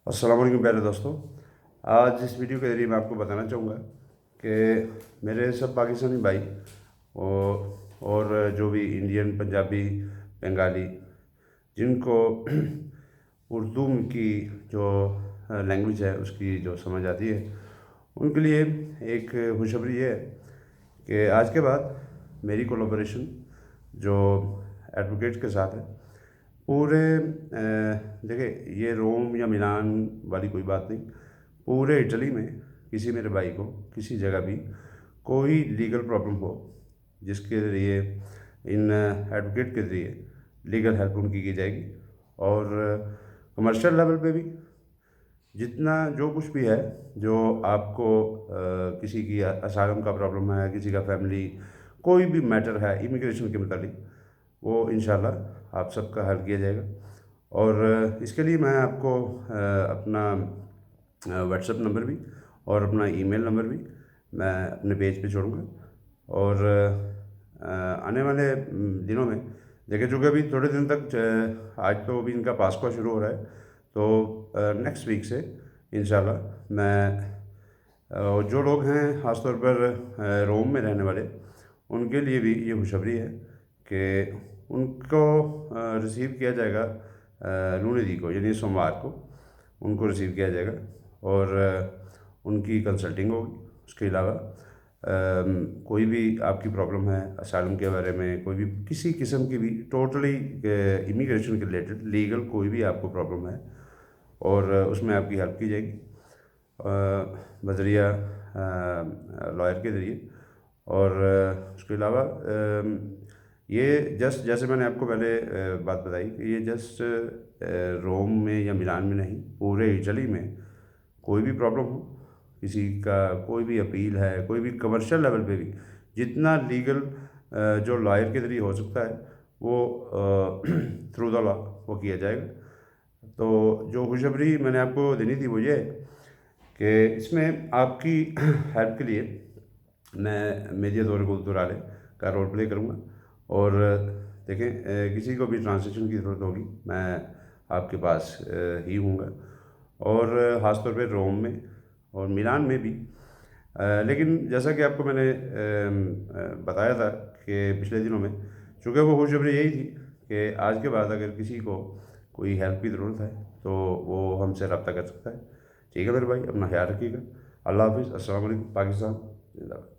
अस्सलाम वालेकुम प्यारे दोस्तों। आज इस वीडियो के ज़रिए मैं आपको बताना चाहूँगा कि मेरे सब पाकिस्तानी भाई और जो भी इंडियन, पंजाबी, बंगाली, जिनको उर्दू की जो लैंग्वेज है उसकी जो समझ आती है, उनके लिए एक खुशखबरी ये है कि आज के बाद मेरी कोलैबोरेशन जो एडवोकेट के साथ है पूरे देखिए, ये रोम या मिलान वाली कोई बात नहीं। पूरे इटली में किसी मेरे भाई को किसी जगह भी कोई लीगल प्रॉब्लम हो, जिसके ज़रिए इन एडवोकेट के ज़रिए लीगल हेल्प उनकी की जाएगी। और कमर्शियल लेवल पे भी जितना जो कुछ भी है, जो आपको किसी की असालम का प्रॉब्लम है, किसी का फैमिली कोई भी मैटर है इमिग्रेशन के मुतालिक, वो इंशाल्लाह आप सबका हल किया जाएगा। और इसके लिए मैं आपको अपना व्हाट्सएप नंबर भी और अपना ईमेल नंबर भी मैं अपने पेज पे छोड़ूंगा। और आने वाले दिनों में देखिए, चूँकि अभी थोड़े दिन तक आज तो अभी इनका पास्को शुरू हो रहा है, तो नेक्स्ट वीक से इंशाल्लाह मैं जो लोग हैं ख़ासतौर पर रोम में रहने वाले, उनके लिए भी ये खुशखबरी है कि उनको रिसीव किया जाएगा लूने को, यानी सोमवार को उनको रिसीव किया जाएगा और उनकी कंसल्टिंग होगी। उसके अलावा कोई भी आपकी प्रॉब्लम है असालम के बारे में, कोई भी किसी किस्म की भी टोटली इमिग्रेशन के रिलेटेड लीगल कोई भी आपको प्रॉब्लम है और उसमें आपकी हेल्प की जाएगी बजरिया लॉयर के ज़रिए। और उसके अलावा ये जस्ट जैसे मैंने आपको पहले बात बताई कि ये जस्ट रोम में या मिलान में नहीं, पूरे इटली में कोई भी प्रॉब्लम हो, किसी का कोई भी अपील है, कोई भी कमर्शियल लेवल पे भी जितना लीगल जो लॉयर के ज़रिए हो सकता है वो थ्रू द लॉ वो किया जाएगा। तो जो खुशखबरी मैंने आपको देनी थी वो ये है कि इसमें आपकी हेल्प के लिए मैं मीडिएटोरे कुल्तुराले का रोल प्ले करूँगा। और देखें, किसी को भी ट्रांसलेशन की ज़रूरत होगी मैं आपके पास ही हूँगा, और ख़ास तौर पे रोम में और मिलान में भी। लेकिन जैसा कि आपको मैंने बताया था कि पिछले दिनों में, चूँकि वो खुशखबरी यही थी कि आज के बाद अगर किसी को कोई हेल्प की ज़रूरत है तो वो हमसे रब्ता कर सकता है। ठीक है मेरे भाई, अपना ख्याल रखिएगा। अल्लाह हाफ़िज़। अस्सलाम वालेकुम। पाकिस्तान जिंदाबाद।